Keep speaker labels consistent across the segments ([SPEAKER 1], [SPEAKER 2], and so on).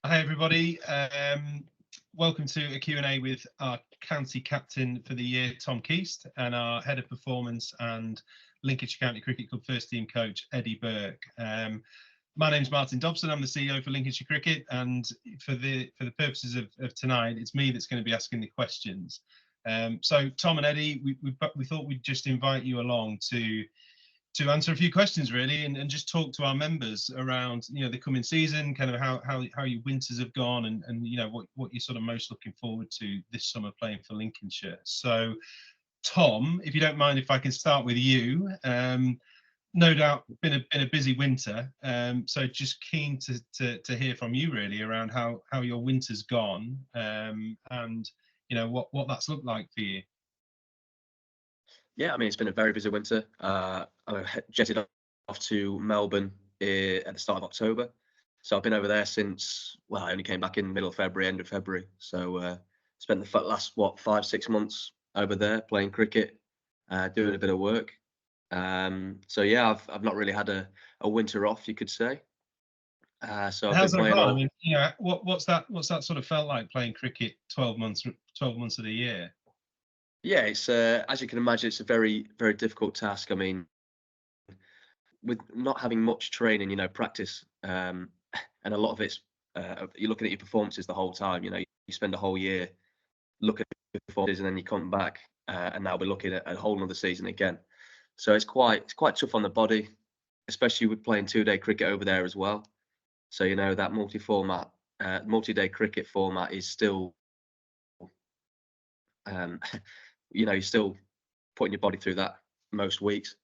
[SPEAKER 1] Hi everybody. Welcome to a Q&A with our county captain for the year, Tom Keast, and our head of performance and Lincolnshire County Cricket Club first team coach, Eddie Burke. My name's Martyn Dobson. I'm the CEO for Lincolnshire Cricket, and for the purposes of tonight, it's me that's going to be asking the questions. So Tom and Eddie, we thought we'd just invite you along to answer a few questions really, and just talk to our members around the coming season, kind of how your winters have gone, and what you're sort of most looking forward to this summer playing for Lincolnshire. So Tom, if you don't mind, if I can start with you. No doubt been a busy winter, so just keen to hear from you really around how your winter's gone, and what that's looked like for you.
[SPEAKER 2] Yeah, I mean, it's been a very busy winter. I jetted off to Melbourne at the start of October. So I've been over there since, well, I only came back in the middle of February, end of February. So spent the last, 5-6 months over there playing cricket, doing a bit of work. So yeah, I've not really had a winter off, you could say. So I've
[SPEAKER 1] How's
[SPEAKER 2] been
[SPEAKER 1] that
[SPEAKER 2] playing
[SPEAKER 1] gone? I
[SPEAKER 2] all.
[SPEAKER 1] mean, what's that sort of felt like playing cricket 12 months of the year?
[SPEAKER 2] Yeah, it's as you can imagine, it's a very, very difficult task. I mean, with not having much training, practice, and a lot of it's you're looking at your performances the whole time. You spend a whole year looking at your performances, and then you come back, and now we're looking at a whole another season again. So it's quite tough on the body, especially with playing 2-day cricket over there as well. So that multi-day cricket format is still, um, you're still putting your body through that most weeks.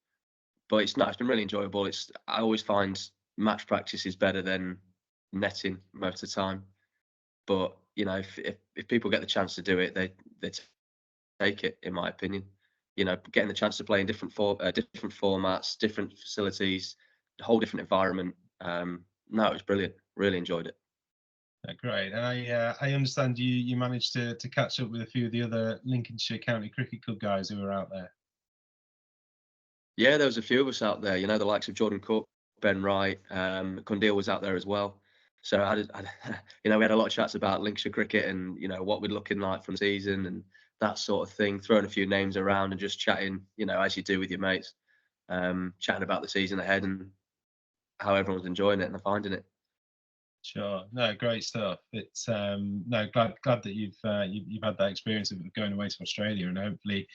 [SPEAKER 2] But it's been really enjoyable. I always find match practice is better than netting most of the time. But if people get the chance to do it, they take it, in my opinion. Getting the chance to play in different formats, different facilities, a whole different environment. No, it was brilliant. Really enjoyed it.
[SPEAKER 1] Great, and I understand you managed to catch up with a few of the other Lincolnshire County Cricket Club guys who were out there.
[SPEAKER 2] Yeah, there was a few of us out there. The likes of Jordan Cook, Ben Wright, Cundeel was out there as well. So we had a lot of chats about Lincolnshire cricket and what we're looking like from the season and that sort of thing. Throwing a few names around and just chatting, as you do with your mates, chatting about the season ahead and how everyone's enjoying it and finding it.
[SPEAKER 1] Sure, no, great stuff. It's no, glad that you've had that experience of going away to Australia, and hopefully,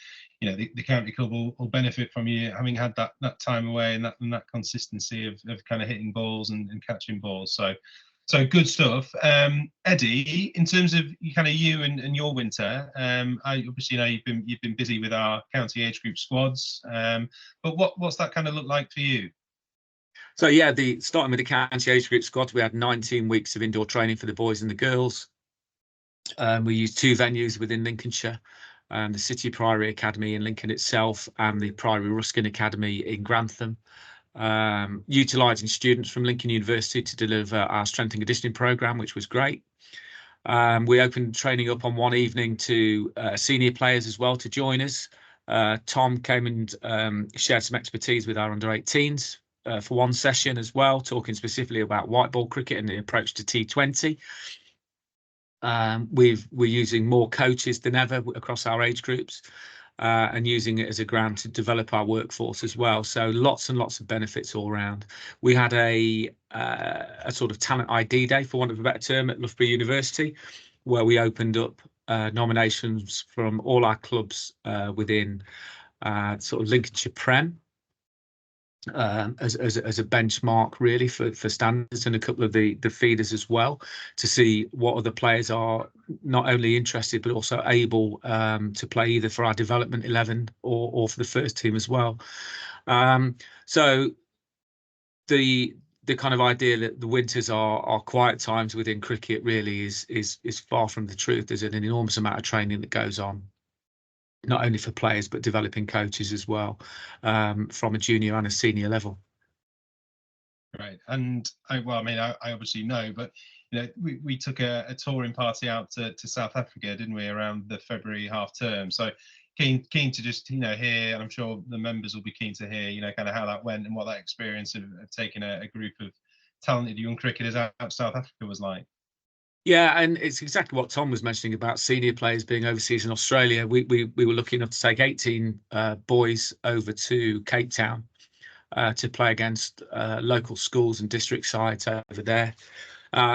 [SPEAKER 1] the county club will benefit from you having had that time away and that consistency of kind of hitting balls and catching balls. So good stuff. Eddie, in terms of you and your winter, I obviously know you've been busy with our county age group squads, but what's that kind of look like for you?
[SPEAKER 3] So yeah, starting with the county age group squad, we had 19 weeks of indoor training for the boys and the girls. We used 2 venues within Lincolnshire, the City Priory Academy in Lincoln itself and the Priory Ruskin Academy in Grantham, utilising students from Lincoln University to deliver our strength and conditioning programme, which was great. We opened training up on one evening to senior players as well to join us. Tom came and shared some expertise with our under-18s. For one session as well, talking specifically about white ball cricket and the approach to T20. We're using more coaches than ever across our age groups and using it as a ground to develop our workforce as well. So lots and lots of benefits all around. We had a sort of talent ID day, for want of a better term, at Loughborough University, where we opened up nominations from all our clubs within sort of Lincolnshire Prem. As a benchmark really for standards, and a couple of the feeders as well, to see what other players are not only interested but also able to play either for our development 11 or for the first team as well. So the kind of idea that the winters are quiet times within cricket really is far from the truth. There's an enormous amount of training that goes on, not only for players but developing coaches as well, from a junior and a senior level.
[SPEAKER 1] Right, and I obviously know, but we took a touring party out to South Africa, didn't we, around the February half term? So keen to just hear, and I'm sure the members will be keen to hear kind of how that went and what that experience of taking a group of talented young cricketers out to South Africa was like.
[SPEAKER 3] Yeah, and it's exactly what Tom was mentioning about senior players being overseas in Australia. We were lucky enough to take 18 boys over to Cape Town to play against local schools and district sides over there.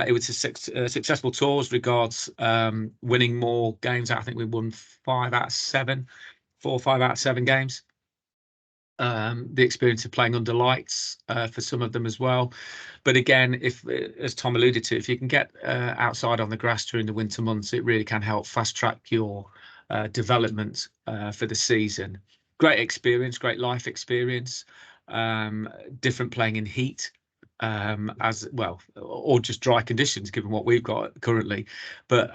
[SPEAKER 3] It was a successful tour as regards winning more games. I think we won 4 or 5 out of 7 games. The experience of playing under lights for some of them as well. But again, if, as Tom alluded to, if you can get outside on the grass during the winter months, it really can help fast track your development for the season. Great experience, great life experience, different playing in heat as well, or just dry conditions, given what we've got currently. But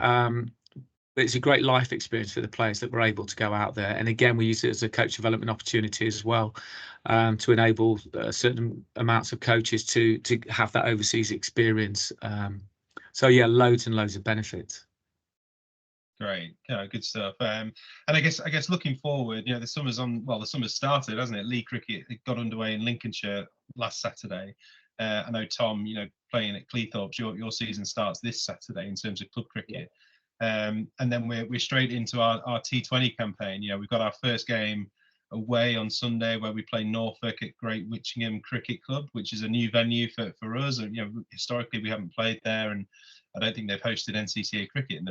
[SPEAKER 3] it's a great life experience for the players that were able to go out there. And again, we use it as a coach development opportunity as well, to enable certain amounts of coaches to have that overseas experience. So yeah, loads and loads of benefits.
[SPEAKER 1] Great, good stuff. And I guess looking forward, the summer's the summer's started, hasn't it? League cricket, it got underway in Lincolnshire last Saturday. I know Tom, playing at Cleethorpes, your season starts this Saturday in terms of club cricket. And then we're straight into our T20 campaign. We've got our first game away on Sunday where we play Norfolk at Great Witchingham Cricket Club, which is a new venue for us. And historically we haven't played there, and I don't think they've hosted NCCA cricket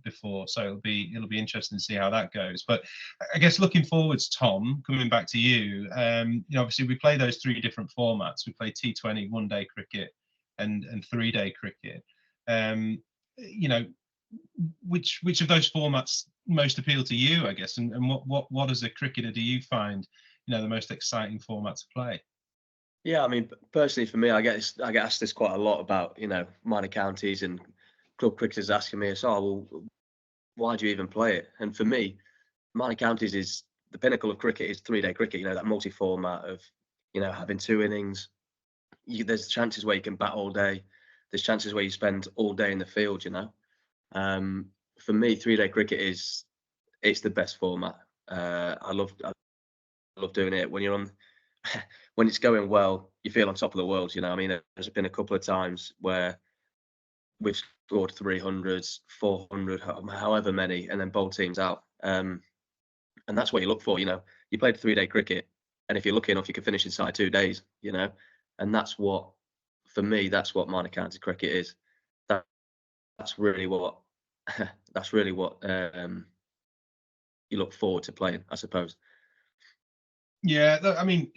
[SPEAKER 1] before, so it'll be interesting to see how that goes. But I guess looking forwards, Tom, coming back to you, obviously we play those 3 different formats. We play T20, 1-day cricket, and 3-day cricket. Which of those formats most appeal to you, I guess, and what as a cricketer do you find the most exciting format to play?
[SPEAKER 2] Yeah, I mean, personally for me, I get asked this quite a lot about minor counties, and club cricketers asking me, well, why do you even play it? And for me, minor counties is the pinnacle of cricket. Is 3-day cricket, that multi-format of having 2 innings. There's chances where you can bat all day. There's chances where you spend all day in the field. For me, 3-day cricket it's the best format. I love doing it. When you're on, when it's going well, you feel on top of the world. I mean, there's been a couple of times where we've scored 300s, 400, however many, and then bowled teams out. And that's what you look for. You played 3-day cricket, and if you're lucky enough, you can finish inside 2 days. And that's what, for me, that's what minor county cricket is. That's really what you look forward to playing, I suppose.
[SPEAKER 1] Yeah, I mean,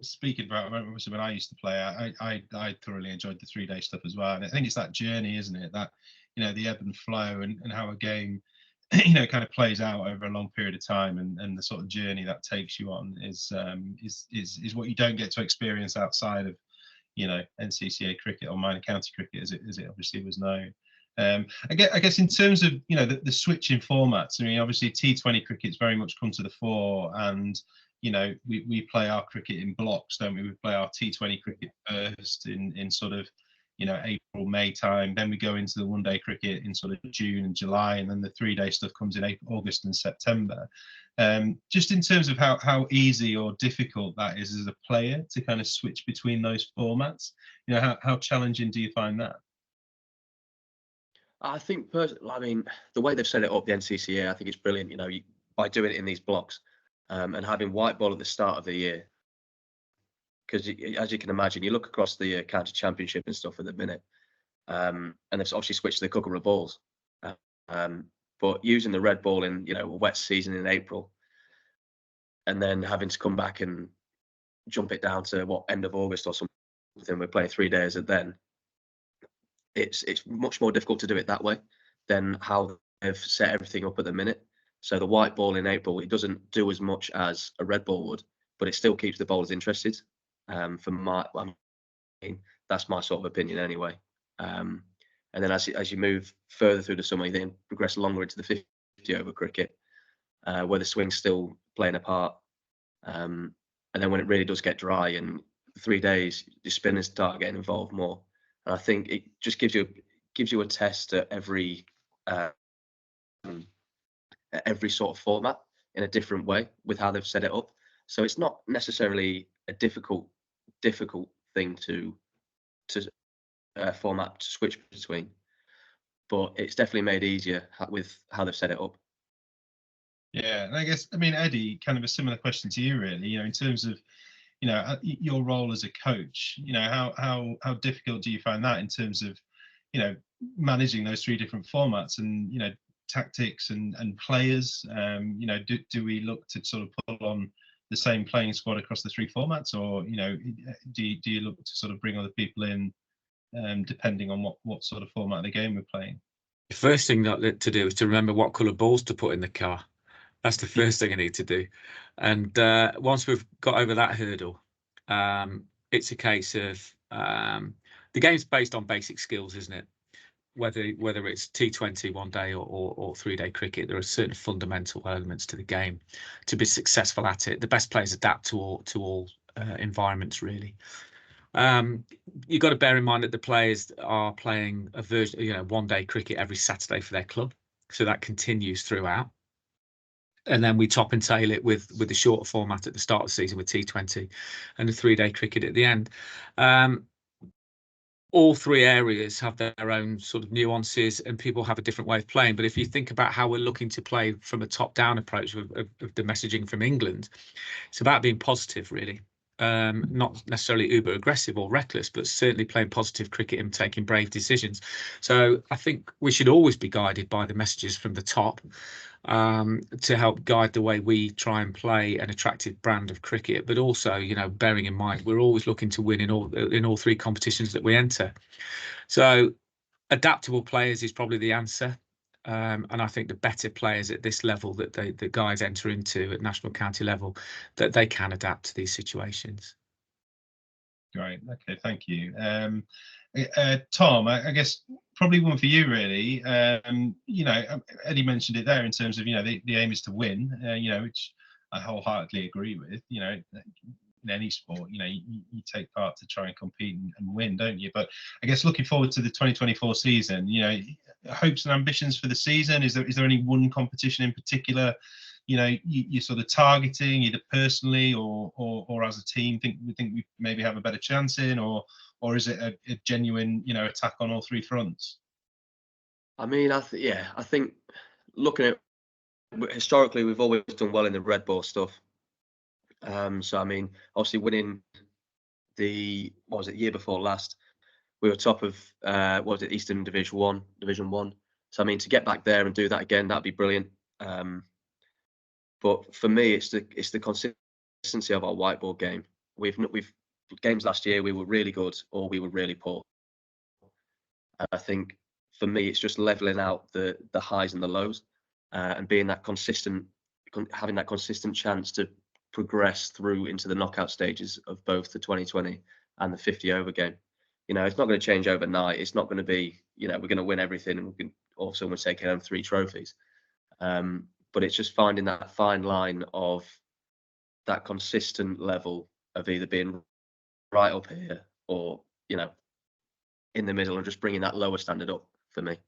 [SPEAKER 1] speaking about obviously when I used to play, I thoroughly enjoyed the 3-day stuff as well. And I think it's that journey, isn't it? That the ebb and flow, and how a game kind of plays out over a long period of time, and the sort of journey that takes you on is what you don't get to experience outside of NCCA cricket or minor county cricket, as it obviously was known. I guess in terms of the switch in formats, I mean, obviously T20 cricket's very much come to the fore, and we play our cricket in blocks, don't we? We play our T20 cricket first in sort of April, May time. Then we go into the 1-day cricket in sort of June and July, and then the 3-day stuff comes in April, August and September. Just in terms of how easy or difficult that is as a player to kind of switch between those formats, how challenging do you find that?
[SPEAKER 2] I think, I mean, the way they've set it up, the NCCA, I think it's brilliant. By doing it in these blocks, and having white ball at the start of the year, because as you can imagine, you look across the county championship and stuff at the minute, and they've obviously switched to the Kookaburra balls, but using the red ball in a wet season in April, and then having to come back and jump it down to end of August or something, we're playing 3 days at then. It's much more difficult to do it that way than how they've set everything up at the minute. So the white ball in April, it doesn't do as much as a red ball would, but it still keeps the bowlers interested. I mean, that's my sort of opinion anyway. And then as you move further through the summer, you then progress longer into the 50 over cricket, where the swing's still playing a part. And then when it really does get dry and 3 days, the spinners start getting involved more. And I think it just gives you a test at every sort of format in a different way with how they've set it up. So it's not necessarily a difficult thing to format to switch between. but it's definitely made easier with how they've set it up.
[SPEAKER 1] Yeah, and I guess, I mean, Eddie, kind of a similar question to you, really. You know, in terms of, you know, your role as a coach, you know, how difficult do you find that in terms of, you know, managing those 3 different formats and, you know, tactics and players? You know, do we look to sort of pull on the same playing squad across the 3 formats, or, you know, do you look to sort of bring other people in, depending on what sort of format of the game we're playing?
[SPEAKER 3] The first thing to do is to remember what colour balls to put in the car. That's the first thing I need to do. And once we've got over that hurdle, it's a case of the game's based on basic skills, isn't it? Whether it's T20 one day or 3-day cricket, there are certain fundamental elements to the game to be successful at it. The best players adapt to all environments, really. You've got to bear in mind that the players are playing a version, you know, 1-day cricket every Saturday for their club, so that continues throughout. And then we top and tail it with the shorter format at the start of the season with T20 and the 3-day cricket at the end. All 3 areas have their own sort of nuances, and people have a different way of playing. But if you think about how we're looking to play from a top-down approach of the messaging from England, it's about being positive, really. Not necessarily uber aggressive or reckless, but certainly playing positive cricket and taking brave decisions. So I think we should always be guided by the messages from the top, to help guide the way we try and play an attractive brand of cricket. But also, you know, bearing in mind we're always looking to win in all 3 competitions that we enter. So adaptable players is probably the answer. And I think the better players at this level that the guys enter into at national county level, that they can adapt to these situations.
[SPEAKER 1] Great. Okay, thank you. Tom, I guess probably one for you, really. You know, Eddie mentioned it there in terms of, you know, the aim is to win, you know, which I wholeheartedly agree with. You know, in any sport, you know, you take part to try and compete and win, don't you? But I guess looking forward to the 2024 season, you know, hopes and ambitions for the season. Is there any one competition in particular, you know, you're sort of targeting, either personally or as a team? We think we maybe have a better chance in, or is it a genuine, you know, attack on all 3 fronts?
[SPEAKER 2] I mean, I think looking at historically, we've always done well in the red ball stuff. So I mean, obviously winning what was it, year before last, we were top of what was it, Eastern Division 1. So I mean, to get back there and do that again, that'd be brilliant. But for me, it's the consistency of our white ball game. We've games last year, we were really good or we were really poor. And I think for me, it's just leveling out the highs and the lows, and being that consistent, having that consistent chance to progress through into the knockout stages of both the 2020 and the 50 over game. You know, it's not going to change overnight. It's not going to be, you know, we're going to win everything and we can also take home 3 trophies. But it's just finding that fine line of that consistent level of either being right up here or, you know, in the middle, and just bringing that lower standard up for me.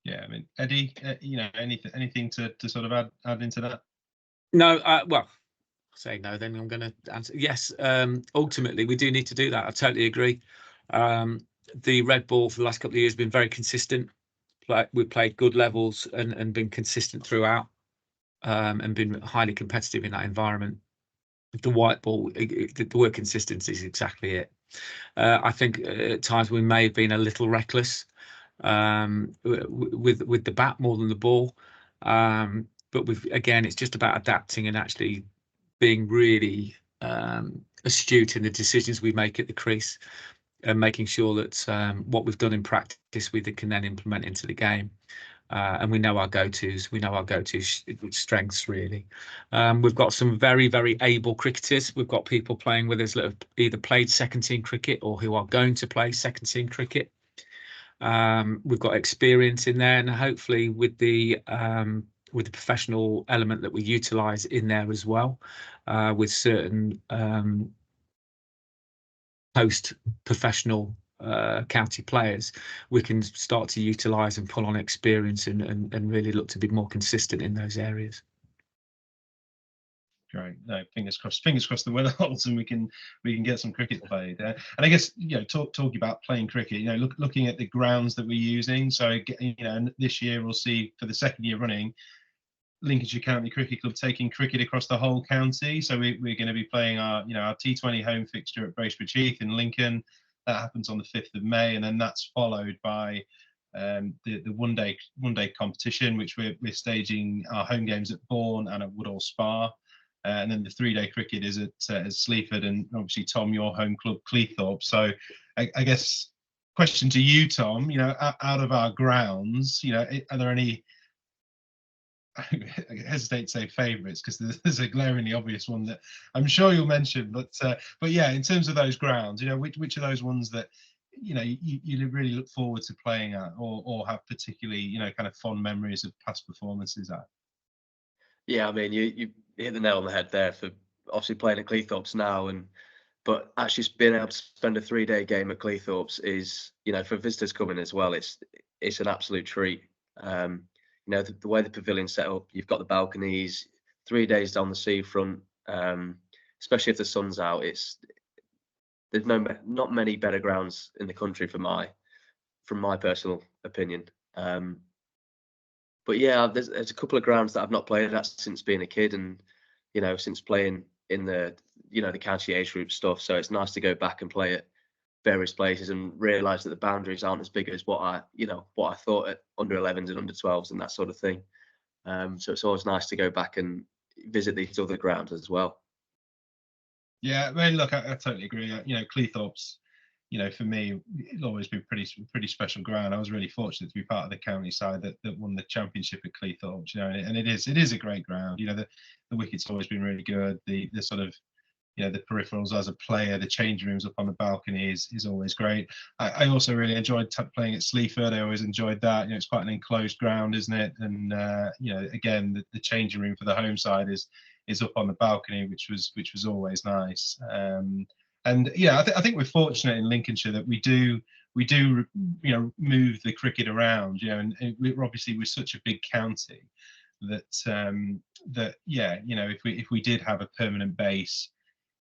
[SPEAKER 1] Yeah, I mean, Eddie, you know, anything to sort of add into that?
[SPEAKER 3] No, well, say no, then I'm going to answer yes. Ultimately, we do need to do that. I totally agree. The red ball for the last couple of years has been very consistent. We've played good levels and been consistent throughout, and been highly competitive in that environment. The white ball, the word consistency is exactly it. I think at times we may have been a little reckless with the bat more than the ball. But again, it's just about adapting and actually being really astute in the decisions we make at the crease, and making sure that what we've done in practice we can then implement into the game. And we know our go-tos, strengths, really. We've got some very, very able cricketers. We've got people playing with us that have either played second team cricket or who are going to play second team cricket. We've got experience in there, and hopefully with the professional element that we utilise in there as well, with certain post-professional county players, we can start to utilise and pull on experience and really look to be more consistent in those areas.
[SPEAKER 1] Great. No, fingers crossed. Fingers crossed the weather holds and we can get some cricket played. And I guess talking about playing cricket, looking at the grounds that we're using. So this year we'll see for the second year running, Lincolnshire County Cricket Club taking cricket across the whole county. So we're going to be playing our T20 home fixture at Bracebridge Heath in Lincoln. That happens on the 5th of May, and then that's followed by the one day competition, which we're staging our home games at Bourne and at Woodall Spa. And then the 3-day cricket is at Sleaford, and obviously Tom, your home club, Cleethorpes. So I guess question to you, Tom, out of our grounds, are there any, I hesitate to say favourites because there's a glaringly obvious one that I'm sure you'll mention, but yeah, in terms of those grounds, which are those ones that you really look forward to playing at, or have particularly kind of fond memories of past performances at?
[SPEAKER 2] Yeah, I mean, you hit the nail on the head there for obviously playing at Cleethorpes now, but actually being able to spend a 3-day game at Cleethorpes is, for visitors coming as well, it's an absolute treat. The way the pavilion's set up, you've got the balconies, 3 days down the seafront, especially if the sun's out. There's not many better grounds in the country from my personal opinion. But yeah, there's a couple of grounds that I've not played at since being a kid, and since playing in the the county age group stuff. So it's nice to go back and play at various places and realise that the boundaries aren't as big as what I thought at under 11s and under 12s and that sort of thing. So it's always nice to go back and visit these other grounds as well.
[SPEAKER 1] Yeah, I mean, look, I totally agree. Cleethorpes, for me, it'll always be pretty special ground. I was really fortunate to be part of the county side that won the championship at Cleethorpes. And it is a great ground. The wicket's always been really good. The sort of the peripherals as a player, the change rooms up on the balcony is always great. I also really enjoyed playing at Sleaford. I always enjoyed that. It's quite an enclosed ground, isn't it? And again, the changing room for the home side is up on the balcony, which was always nice. And yeah, I think we're fortunate in Lincolnshire that we do move the cricket around. And we're such a big county that if we did have a permanent base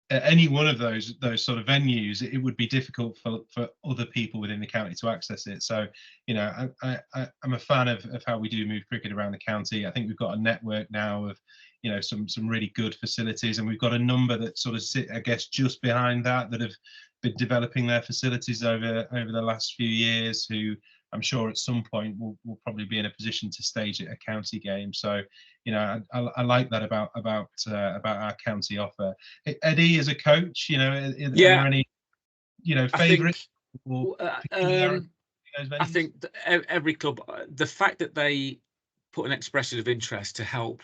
[SPEAKER 1] at any one of those sort of venues, it would be difficult for other people within the county to access it. So I'm a fan of how we do move cricket around the county. I think we've got a network now of some really good facilities, and we've got a number that sort of sit, I guess, just behind that have been developing their facilities over the last few years, who I'm sure at some point will probably be in a position to stage a county game. So I like that about our county offer. Eddie, as a coach, are there any favourites?
[SPEAKER 3] I think that every club, the fact that they put an expression of interest to help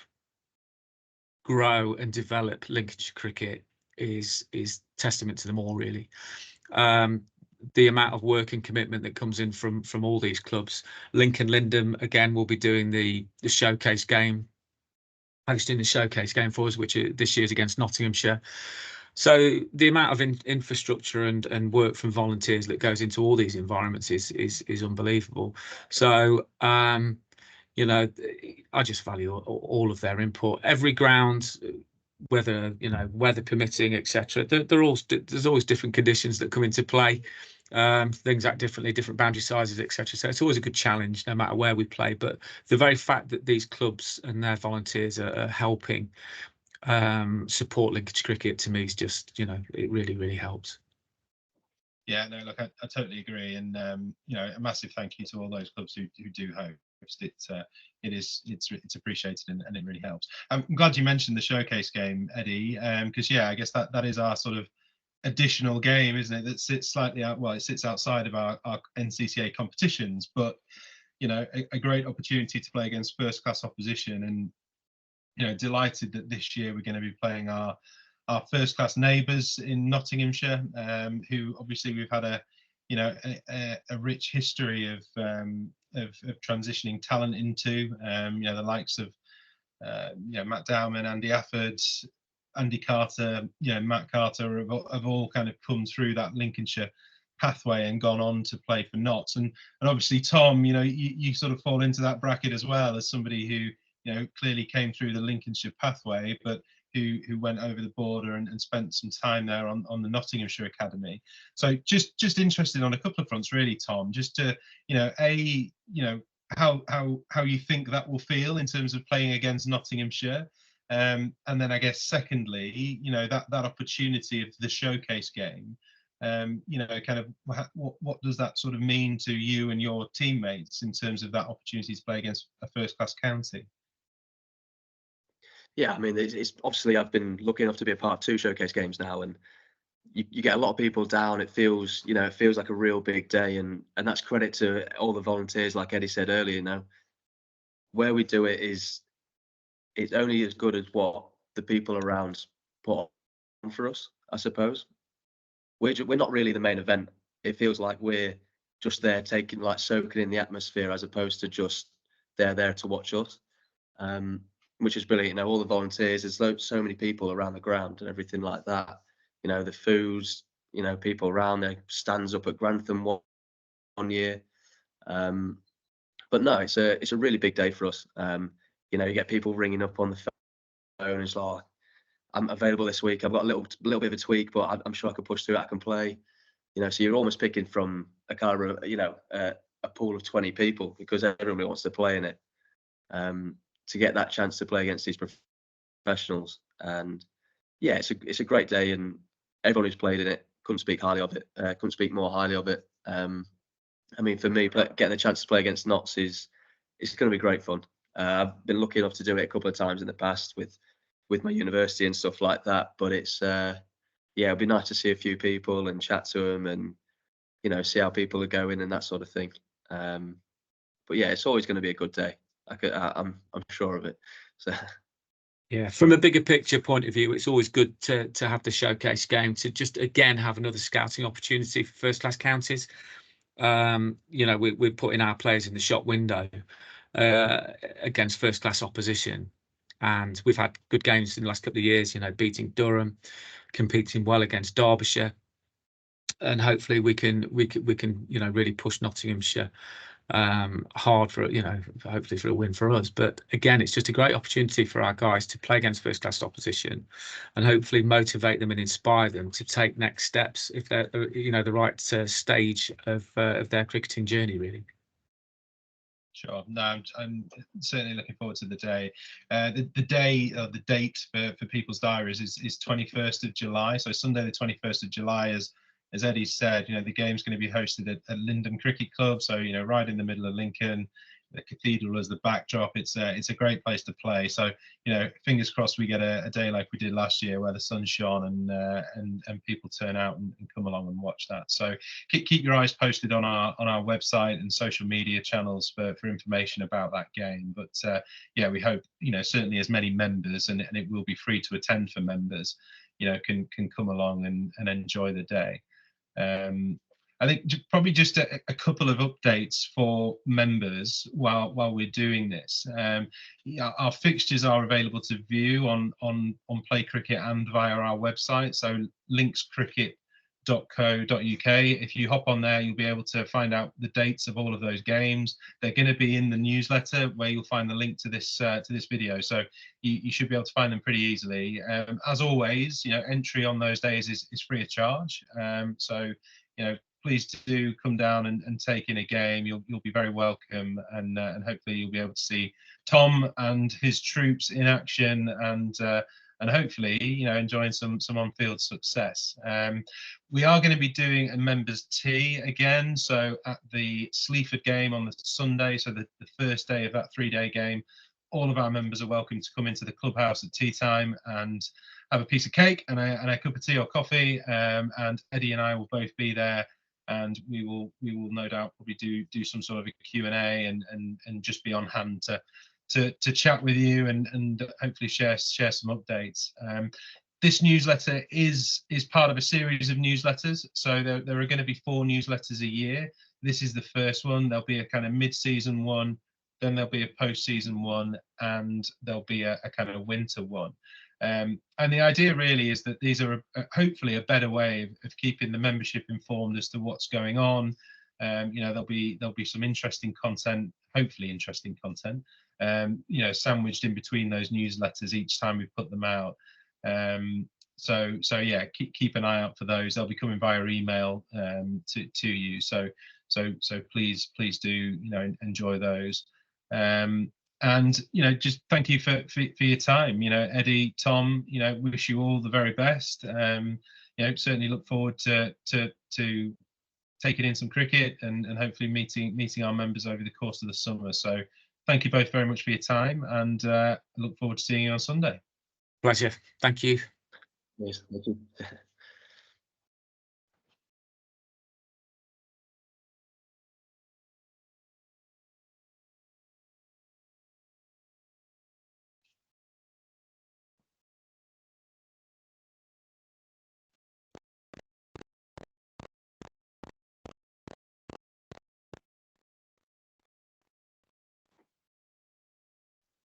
[SPEAKER 3] grow and develop Lincolnshire cricket is testament to them all, really. The amount of work and commitment that comes in from all these clubs. Lincoln Lindham again will be doing the showcase game, hosting the showcase game for us, which this year's against Nottinghamshire. So the amount of infrastructure and work from volunteers that goes into all these environments is unbelievable. So I just value all of their input. Every ground, whether weather permitting, etc. There's always different conditions that come into play. Things act differently, different boundary sizes, etc. So it's always a good challenge, no matter where we play. But the very fact that these clubs and their volunteers are helping support Lincolnshire cricket, to me, is just it really, really helps.
[SPEAKER 1] Yeah, no, look, I totally agree, and a massive thank you to all those clubs who do host. It's appreciated and it really helps. I'm glad you mentioned the showcase game, Eddie, because I guess that is our sort of additional game, isn't it? That sits slightly out. Well, it sits outside of our NCCA competitions, but a great opportunity to play against first-class opposition, and delighted that this year we're going to be playing our first-class neighbours in Nottinghamshire, who obviously we've had a rich history of transitioning talent into, the likes of Matt Dowman, Andy Afford, Andy Carter, Matt Carter have all kind of come through that Lincolnshire pathway and gone on to play for Notts, and obviously Tom, you sort of fall into that bracket as well as somebody who clearly came through the Lincolnshire pathway, but who went over the border and spent some time there on the Nottinghamshire Academy. So just interested on a couple of fronts, really, Tom. Just to how you think that will feel in terms of playing against Nottinghamshire. And then I guess secondly, that opportunity of the showcase game, kind of what does that sort of mean to you and your teammates in terms of that opportunity to play against a first-class county?
[SPEAKER 2] Yeah, I mean, it's obviously I've been lucky enough to be a part of 2 showcase games now, and you get a lot of people down. It feels like a real big day, and that's credit to all the volunteers, like Eddie said earlier. Where we do it is, it's only as good as what the people around put on for us, I suppose. We're not really the main event. It feels like we're just there soaking in the atmosphere, as opposed to just they're there to watch us, which is brilliant. All the volunteers, there's so many people around the ground and everything like that. The foods, people around there, stands up at Grantham one year. But no, it's a really big day for us. You get people ringing up on the phone. It's like, I'm available this week. I've got a little bit of a tweak, but I'm sure I can push through it. I can play. So you're almost picking from a kind of a pool of 20 people, because everybody wants to play in it. To get that chance to play against these professionals, and yeah, it's a great day, and everyone who's played in it couldn't speak highly of it. Couldn't speak more highly of it. I mean, for me, getting a chance to play against Notts it's going to be great fun. I've been lucky enough to do it a couple of times in the past with my university and stuff like that. But it's it'd be nice to see a few people and chat to them, and see how people are going and that sort of thing. But yeah, it's always going to be a good day. I'm sure of it. So.
[SPEAKER 3] Yeah, from a bigger picture point of view, it's always good to have the showcase game, to just again have another scouting opportunity for first-class counties. We're putting our players in the shop window against first-class opposition, and we've had good games in the last couple of years. Beating Durham, competing well against Derbyshire, and hopefully we can really push Nottinghamshire hard for hopefully for a win for us. But again, it's just a great opportunity for our guys to play against first-class opposition, and hopefully motivate them and inspire them to take next steps if they're the right stage of their cricketing journey, really.
[SPEAKER 1] Sure. No, I'm certainly looking forward to the day. The date for people's diaries is 21st of July. So Sunday, the 21st of July, as Eddie said, the game's going to be hosted at Lindham Cricket Club. So, right in the middle of Lincoln, the cathedral as the backdrop. It's a great place to play. So, fingers crossed we get a day like we did last year, where the sun shone and people turn out and come along and watch that. So keep your eyes posted on our website and social media channels for information about that game. But we hope, certainly as many members, and it will be free to attend for members, can come along and enjoy the day. I think probably just a couple of updates for members while we're doing this. Our fixtures are available to view on Play Cricket and via our website, so linkscricket.co.uk. If you hop on there, you'll be able to find out the dates of all of those games. They're going to be in the newsletter, where you'll find the link to this video, so you should be able to find them pretty easily. As always, entry on those days is free of charge. So please do come down and take in a game. You'll be very welcome, and hopefully you'll be able to see Tom and his troops in action, and hopefully enjoying some on-field success. We are going to be doing a members tea again, so at the Sleaford game on the Sunday, so the first day of that 3-day game, all of our members are welcome to come into the clubhouse at tea time and have a piece of cake and a cup of tea or coffee, and Eddie and I will both be there, and we will no doubt probably do some sort of a Q&A and just be on hand to chat with you and hopefully share some updates. This newsletter is part of a series of newsletters, so there are going to be 4 newsletters a year. This is the first one. There'll be a kind of mid-season one, then there'll be a post-season one, and there'll be a kind of winter one. And the idea really is that these are hopefully a better way of keeping the membership informed as to what's going on. There'll be some interesting content, hopefully interesting content, sandwiched in between those newsletters each time we put them out. So yeah, keep an eye out for those. They'll be coming via email to you. So please do enjoy those. And just thank you for your time. Eddie, Tom, wish you all the very best. Certainly look forward to taking in some cricket and hopefully meeting our members over the course of the summer. So thank you both very much for your time, and look forward to seeing you on Sunday.
[SPEAKER 3] Pleasure. Thank you.
[SPEAKER 2] Yes, thank you.